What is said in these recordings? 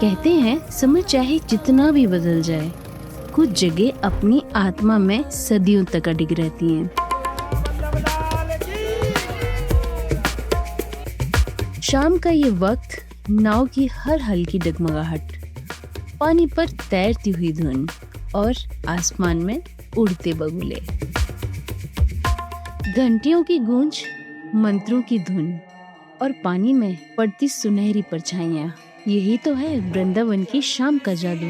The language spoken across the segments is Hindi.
कहते हैं समय चाहे जितना भी बदल जाए, कुछ जगह अपनी आत्मा में सदियों तक अडिग रहती हैं। शाम का ये वक्त, नाव की हर हल्की डगमगाहट, पानी पर तैरती हुई धुन और आसमान में उड़ते बगुले, घंटियों की गूंज, मंत्रों की धुन और पानी में पड़ती सुनहरी परछाइयां, यही तो है वृंदावन की शाम का जादू।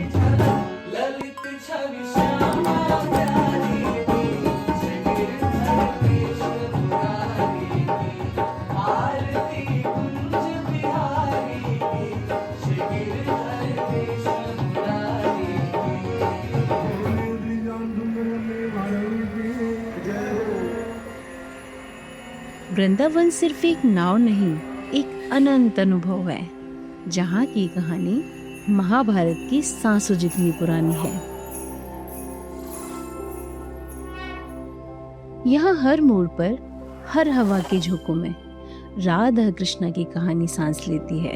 वृंदावन सिर्फ एक नाव नहीं, एक अनंत अनुभव है, जहाँ की कहानी महाभारत की सांसों जितनी पुरानी है। यहाँ हर मोड़ पर, हर हवा के झोंकों में राधा कृष्णा की कहानी सांस लेती है।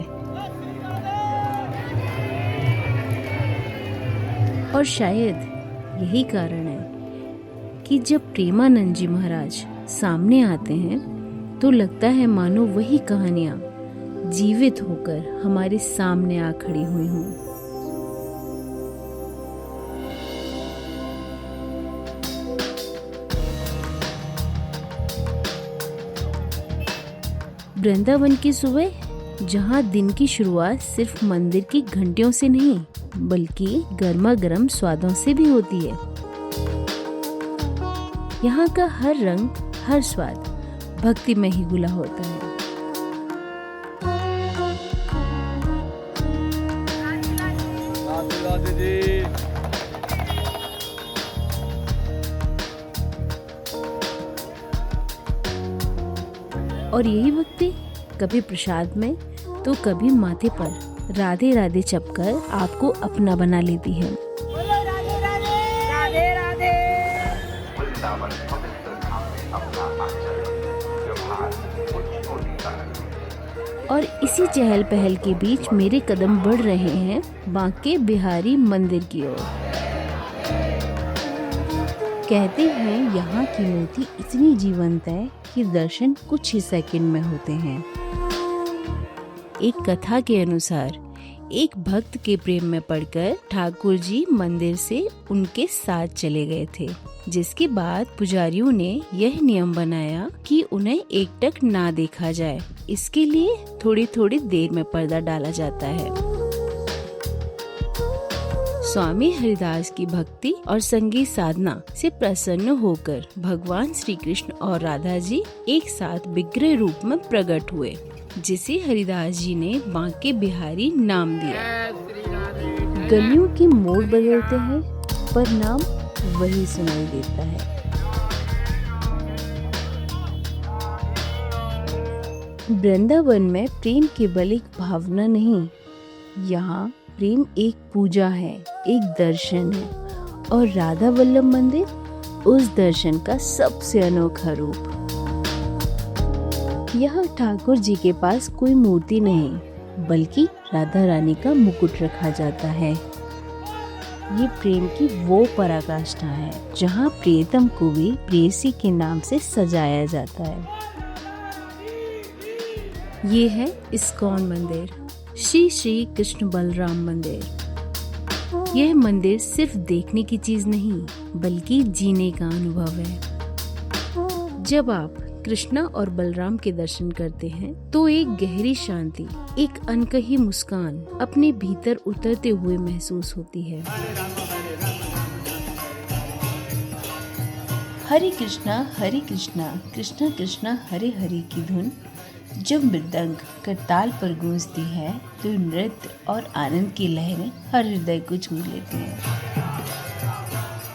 और शायद यही कारण है कि जब प्रेमानंद जी महाराज सामने आते हैं तो लगता है मानो वही कहानियां जीवित होकर हमारे सामने आ खड़ी हुई हों। वृंदावन की सुबह, जहां दिन की शुरुआत सिर्फ मंदिर की घंटियों से नहीं बल्कि गर्मा गर्म स्वादों से भी होती है। यहाँ का हर रंग, हर स्वाद भक्ति में ही घुला होता है। और यही भक्ति कभी प्रसाद में तो कभी माथे पर राधे राधे जपकर आपको अपना बना लेती है। और इसी चहल पहल के बीच मेरे कदम बढ़ रहे हैं बांके बिहारी मंदिर की ओर। कहते हैं यहाँ की मूर्ति इतनी जीवंत है कि दर्शन कुछ ही सेकंड में होते हैं। एक कथा के अनुसार एक भक्त के प्रेम में पड़कर ठाकुर जी मंदिर से उनके साथ चले गए थे, जिसके बाद पुजारियों ने यह नियम बनाया कि उन्हें एकटक ना देखा जाए। इसके लिए थोड़ी थोड़ी देर में पर्दा डाला जाता है। स्वामी हरिदास की भक्ति और संगीत साधना से प्रसन्न होकर भगवान श्री कृष्ण और राधा जी एक साथ विग्रह रूप में प्रकट हुए, जिसे हरिदास जी ने बांके बिहारी नाम दिया। गलियों के मोड़ बदलते हैं पर नाम वही सुनाई देता है। वृंदावन में प्रेम केवल एक भावना नहीं, यहाँ प्रेम एक पूजा है, एक दर्शन है, और राधा वल्लभ मंदिर उस दर्शन का सबसे अनोखा रूप। यहाँ ठाकुर जी के पास कोई मूर्ति नहीं बल्कि राधा रानी का मुकुट रखा जाता है। ये प्रेम की वो पराकाष्ठा है जहाँ प्रियतम को भी प्रेयसी के नाम से सजाया जाता है। ये है इस्कॉन मंदिर, श्री श्री कृष्ण बलराम मंदिर। यह मंदिर सिर्फ देखने की चीज नहीं बल्कि जीने का अनुभव है। जब आप कृष्णा और बलराम के दर्शन करते हैं तो एक गहरी शांति, एक अनकही मुस्कान अपने भीतर उतरते हुए महसूस होती है। हरे कृष्णा कृष्णा कृष्णा हरे हरे की धुन जब मृदंग करताल पर गूंजती है तो नृत्य और आनंद की लहरें हर हृदय को छू लेती हैं।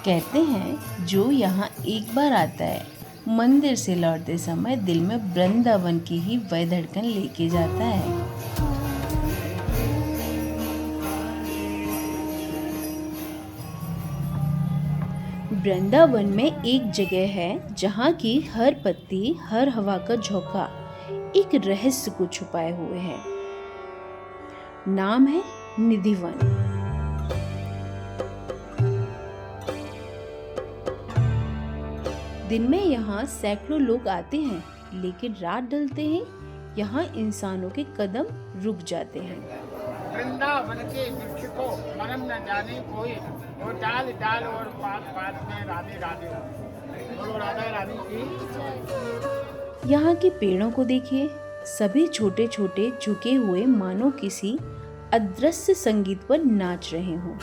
कहते हैं जो यहाँ एक बार आता है मंदिर से लौटते समय दिल में वृंदावन की ही वह धड़कन लेके जाता है। वृंदावन में एक जगह है जहाँ की हर पत्ती, हर हवा का झोंका एक रहस्य को छुपाए हुए है। नाम है निधिवन। दिन में यहाँ सैकड़ों लोग आते हैं, लेकिन रात ढलते ही यहाँ इंसानों के कदम रुक जाते हैं। वृंदावन के वृक्ष को मरम न जाने कोई, वो डाल डाल और पात पात में राधे राधे हो। बोलो राधा रानी की। यहाँ के पेड़ों को देखिए, सभी छोटे छोटे झुके हुए मानो किसी अदृश्य संगीत पर नाच रहे हों।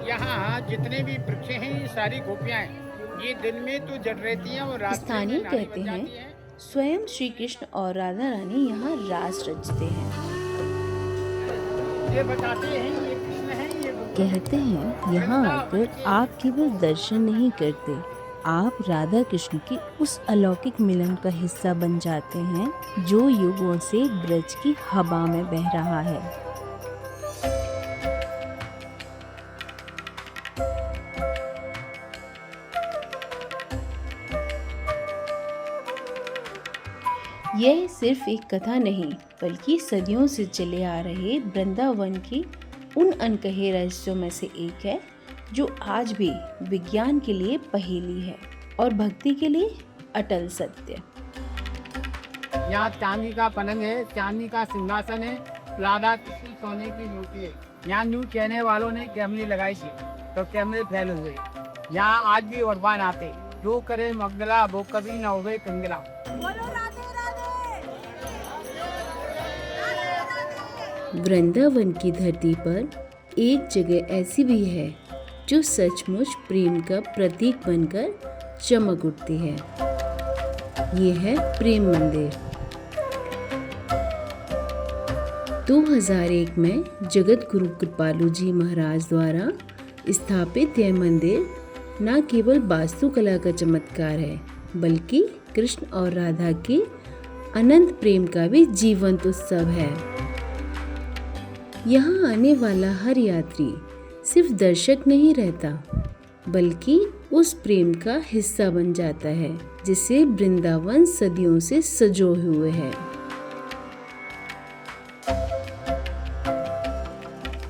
यहाँ जितने भी वृक्ष हैं ये सारी गोपियाँ हैं। ये दिन में तो जड़ रहती हैं और रात में स्थानीय नारी कहते बन हैं जाती हैं। स्वयं श्री कृष्ण और राधा रानी यहाँ रास रचते हैं। ये बताते हैं ये कृष्ण है, ये गोपी। कहते हैं यहाँ आकर आप केवल दर्शन नहीं करते, आप राधा कृष्ण के उस अलौकिक मिलन का हिस्सा बन जाते हैं जो युगों से ब्रज की हवा में बह रहा है। यह सिर्फ एक कथा नहीं, बल्कि सदियों से चले आ रहे वृंदावन के उन अनकहे रहस्यों में से एक है, जो आज भी विज्ञान के लिए पहेली है और भक्ति के लिए अटल सत्य। यहाँ चांदी का पलंग है, चांदी का सिंहासन है, राधा कृष्ण सोने की मूर्ति है। यहाँ न्यू कहने वालों ने कैमरे लगाई थी तो कैमरे फैल हुए। यहाँ आज भी वरदान आते, जो करे मगदला वो कभी न होवे कंगला। वृंदावन की धरती पर एक जगह ऐसी भी है जो सचमुच प्रेम का प्रतीक बनकर चमक उठती है। ये है प्रेम मंदिर। 2001 में जगत गुरु कृपालु जी महाराज द्वारा स्थापित यह मंदिर न केवल वास्तुकला का चमत्कार है, बल्कि कृष्ण और राधा के अनंत प्रेम का भी जीवंत उत्सव है। यहाँ आने वाला हर यात्री सिर्फ दर्शक नहीं रहता, बल्कि उस प्रेम का हिस्सा बन जाता है जिसे वृंदावन सदियों से सजोए हुए है।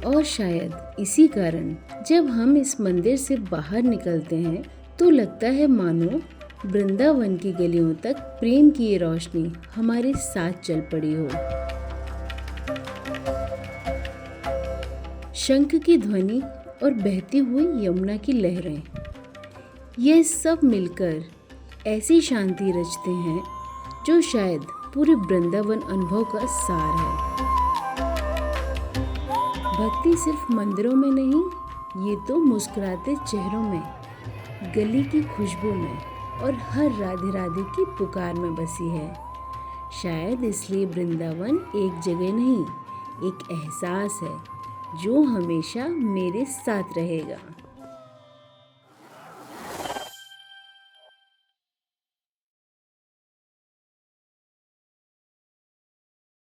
और शायद इसी कारण जब हम इस मंदिर से बाहर निकलते हैं तो लगता है मानो वृंदावन की गलियों तक प्रेम की ये रोशनी हमारे साथ चल पड़ी हो। शंख की ध्वनि और बहती हुई यमुना की लहरें, यह सब मिलकर ऐसी शांति रचते हैं जो शायद पूरे वृंदावन अनुभव का सार है। भक्ति सिर्फ मंदिरों में नहीं, ये तो मुस्कुराते चेहरों में, गली की खुशबू में और हर राधे राधे की पुकार में बसी है। शायद इसलिए वृंदावन एक जगह नहीं, एक एहसास है जो हमेशा मेरे साथ रहेगा।